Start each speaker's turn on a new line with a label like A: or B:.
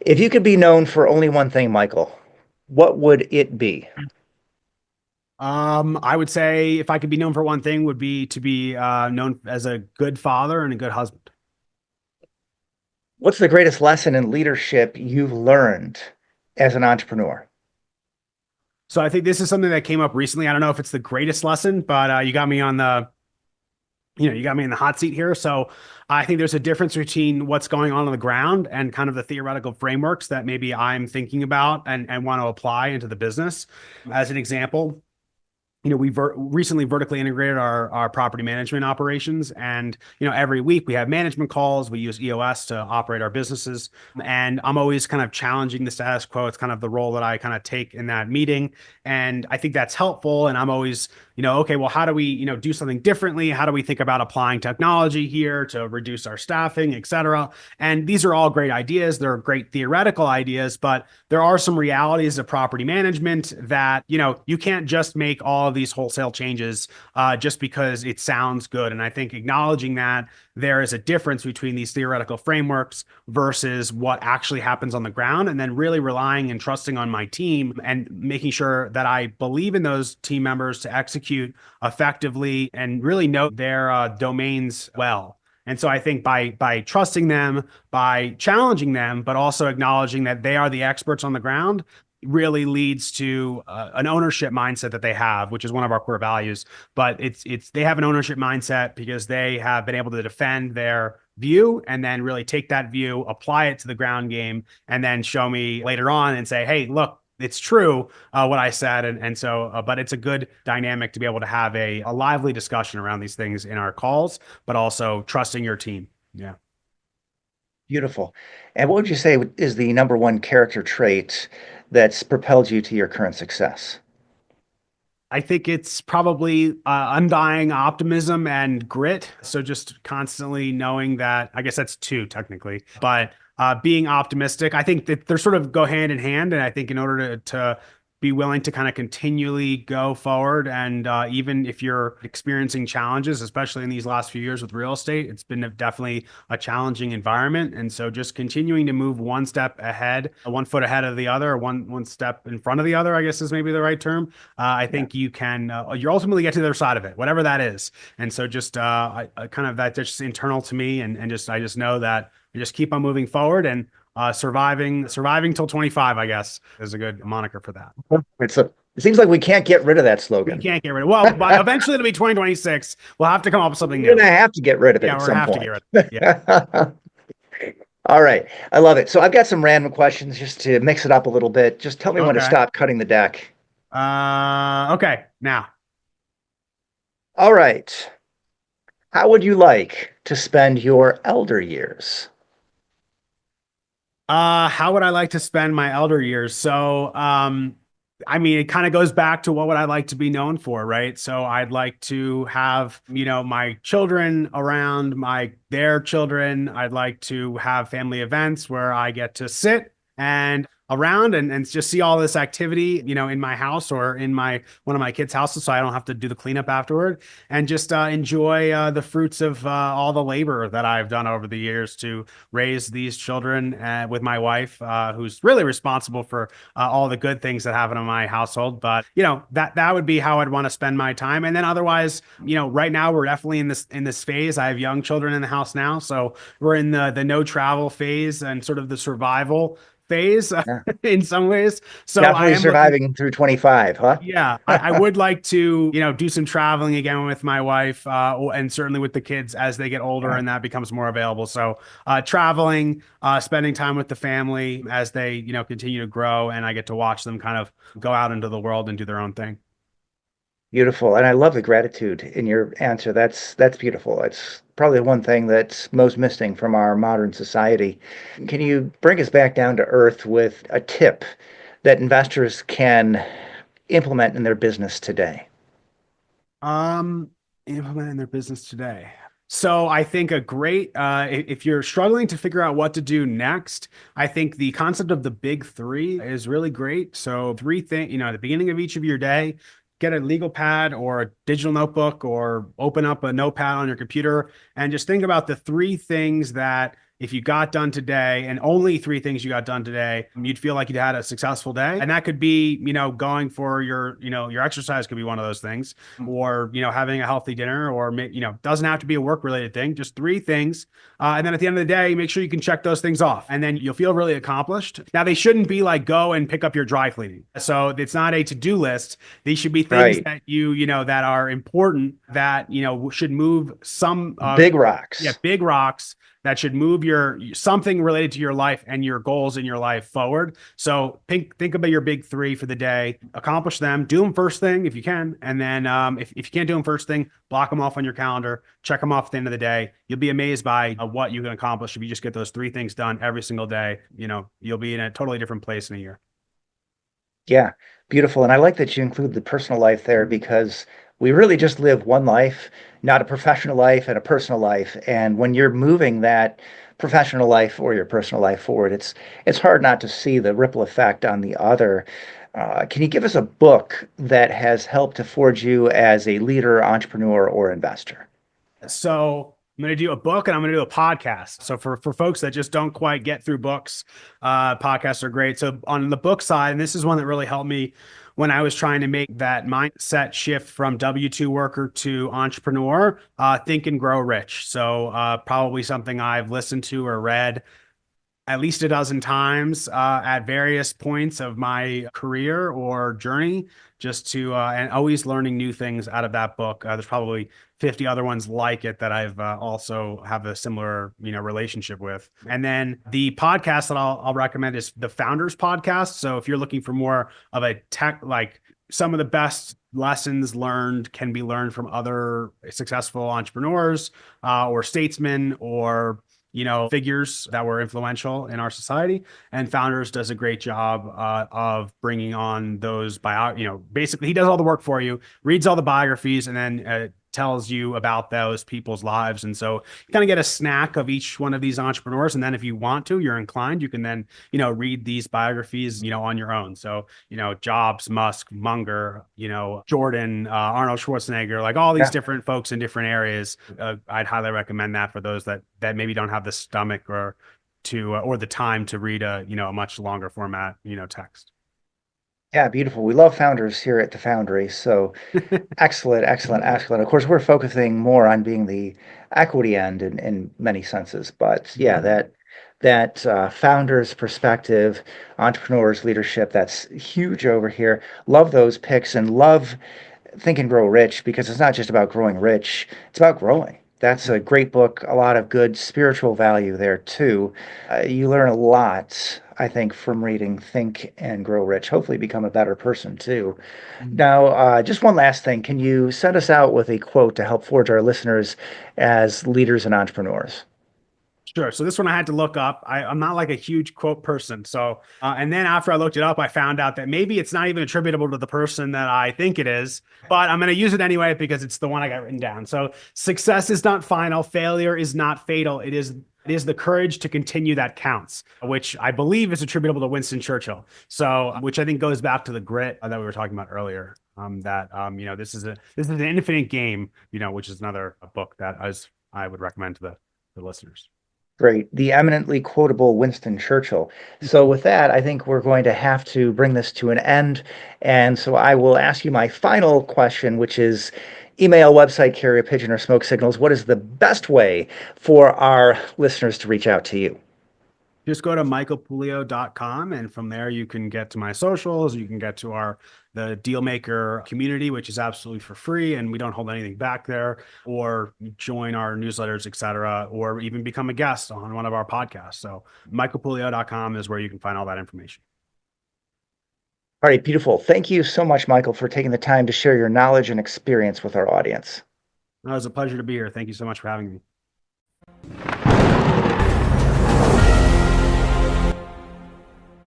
A: If you could be known for only one thing, Michael, what would it be?
B: I would say if I could be known for one thing would be to be known as a good father and a good husband.
A: What's the greatest lesson in leadership you've learned as an entrepreneur?
B: So I think this is something that came up recently. I don't know if it's the greatest lesson, but you got me on you got me in the hot seat here. So I think there's a difference between what's going on the ground and kind of the theoretical frameworks that maybe I'm thinking about and want to apply into the business. As an example, we recently vertically integrated our property management operations, and every week we have management calls. We use EOS to operate our businesses, and I'm always kind of challenging the status quo. It's kind of the role that I kind of take in that meeting, and I think that's helpful. And I'm always, okay, well, how do we, do something differently? How do we think about applying technology here to reduce our staffing, et cetera? And these are all great ideas. They're great theoretical ideas, but there are some realities of property management that, you can't just make all of these wholesale changes just because it sounds good. And I think acknowledging that there is a difference between these theoretical frameworks versus what actually happens on the ground, and then really relying and trusting on my team and making sure that I believe in those team members to execute effectively and really know their domains well. And so I think by trusting them, by challenging them, but also acknowledging that they are the experts on the ground, really leads to an ownership mindset that they have, which is one of our core values. But it's they have an ownership mindset because they have been able to defend their view and then really take that view, apply it to the ground game, and then show me later on and say, hey, look, it's true what I said. But it's a good dynamic to be able to have a lively discussion around these things in our calls, but also trusting your team. Yeah.
A: Beautiful. And what would you say is the number one character trait that's propelled you to your current success?
B: I think it's probably undying optimism and grit. So just constantly knowing that, I guess that's two technically, but being optimistic, I think that they sort of go hand in hand. And I think in order to be willing to kind of continually go forward, and even if you're experiencing challenges, especially in these last few years with real estate, it's been definitely a challenging environment. And so just continuing to move one step ahead, one foot ahead of the other, one step in front of the other, I guess is maybe the right term. I
A: Yeah,
B: think you ultimately get to the other side of it, whatever that is. And so just I kind of that's just internal to me, and just I just know that I just keep on moving forward and surviving till 25, I guess, is a good moniker for that.
A: it seems like we can't get rid of that
B: We
A: slogan.
B: can't get rid of well, but eventually it'll be 2026. We'll have to come up with something
A: We're
B: new.
A: gonna have to get rid of it
B: Yeah,
A: at
B: we're gonna
A: some
B: have to get rid
A: point.
B: of it. Yeah.
A: All right. I love it. So I've got some random questions just to mix it up a little bit. Just tell me when to
B: Okay.
A: stop cutting the deck.
B: Okay. Now,
A: All right. How would you like to spend your elder years?
B: how would I like to spend my elder years? So, I mean, it kind of goes back to what would I like to be known for, right? So I'd like to have, my children around their children. I'd like to have family events where I get to sit and around and just see all this activity, in my house or in my one of my kids' houses, so I don't have to do the cleanup afterward, and just enjoy the fruits of all the labor that I've done over the years to raise these children with my wife, who's really responsible for all the good things that happen in my household. But that would be how I'd want to spend my time. And then otherwise, right now we're definitely in this phase. I have young children in the house now, so we're in the no travel phase and sort of the survival phase
A: Yeah.
B: in some ways. So I
A: Definitely
B: am looking.
A: surviving through 25, huh?
B: Yeah, I would like to, do some traveling again with my wife, and certainly with the kids as they get older
A: Yeah.
B: and that becomes more available. So, traveling, spending time with the family as they, continue to grow, and I get to watch them kind of go out into the world and do their own thing.
A: Beautiful. And I love the gratitude in your answer. That's beautiful. It's probably the one thing that's most missing from our modern society. Can you bring us back down to earth with a tip that investors can implement in their business today?
B: Um, Implement in their business today. So I think a great, if you're struggling to figure out what to do next, I think the concept of the big three is really great. So three things, at the beginning of each of your day, get a legal pad or a digital notebook or open up a notepad on your computer and just think about the three things that if you got done today and only three things you got done today, you'd feel like you'd had a successful day. And that could be, going for your exercise could be one of those things, or, having a healthy dinner, or, doesn't have to be a work related thing, just three things. And then at the end of the day, make sure you can check those things off, and then you'll feel really accomplished. Now, they shouldn't be like go and pick up your dry cleaning. So it's not a to-do list. These should be things
A: Right.
B: that that are important, that, should move some,
A: Big
B: yeah,
A: rocks.
B: big rocks that should move your something related to your life and your goals in your life forward. So think about your big three for the day, accomplish them, do them first thing if you can. And then if you can't do them first thing, block them off on your calendar, check them off at the end of the day. You'll be amazed by what you can accomplish if you just get those three things done every single day. You'll be in a totally different place in a year.
A: Yeah, beautiful. And I like that you include the personal life there because we really just live one life, not a professional life and a personal life. And when you're moving that professional life or your personal life forward, it's hard not to see the ripple effect on the other. Can you give us a book that has helped to forge you as a leader, entrepreneur, or investor?
B: So I'm going to do a book and I'm going to do a podcast. So for folks that just don't quite get through books, podcasts are great. So on the book side, and this is one that really helped me when I was trying to make that mindset shift from W-2 worker to entrepreneur, Think and Grow Rich. So probably something I've listened to or read at least a dozen times at various points of my career or journey, just to and always learning new things out of that book. There's probably 50 other ones like it that I've also have a similar relationship with. And then the podcast that I'll recommend is the Founders Podcast. So if you're looking for more of a tech, like some of the best lessons learned can be learned from other successful entrepreneurs or statesmen, or figures that were influential in our society. And Founders does a great job of bringing on those basically he does all the work for you, reads all the biographies, and then tells you about those people's lives. And so you kind of get a snack of each one of these entrepreneurs. And then if you want to, you're inclined, you can then, read these biographies, on your own. So, Jobs, Musk, Munger, Jordan, Arnold Schwarzenegger, like all these
A: Yeah.
B: different folks in different areas. I'd highly recommend that for those that maybe don't have the stomach or the time to read a much longer format, text.
A: Yeah, beautiful. We love founders here at the Foundry. So excellent, excellent, excellent. Of course, we're focusing more on being the equity end in many senses, but yeah, that founder's perspective, entrepreneurs leadership, that's huge over here. Love those picks and love Think and Grow Rich because it's not just about growing rich, it's about growing. That's a great book, a lot of good spiritual value there too. You learn a lot, I think, from reading Think and Grow Rich. Hopefully, become a better person too. Now, just one last thing. Can you send us out with a quote to help forge our listeners as leaders and entrepreneurs?
B: Sure. So this one I had to look up. I'm not like a huge quote person. So, and then after I looked it up, I found out that maybe it's not even attributable to the person that I think it is, but I'm going to use it anyway because it's the one I got written down. So, success is not final. Failure is not fatal. It is the courage to continue that counts, which I believe is attributable to Winston Churchill. So, which I think goes back to the grit that we were talking about earlier. This is an infinite game. Which is another book that I would recommend to the listeners.
A: Great. The eminently quotable Winston Churchill. So, with that, I think we're going to have to bring this to an end. And so, I will ask you my final question, which is email, website, carrier pigeon, or smoke signals. What is the best way for our listeners to reach out to you?
B: Just go to michaelpoulio.com, and from there you can get to my socials. You can get to the Dealmaker community, which is absolutely for free, and we don't hold anything back there, or join our newsletters, etc., or even become a guest on one of our podcasts. So michaelpoulio.com is where you can find all that information.
A: All right, beautiful. Thank you so much, Michael, for taking the time to share your knowledge and experience with our audience.
B: It was a pleasure to be here. Thank you so much for having me.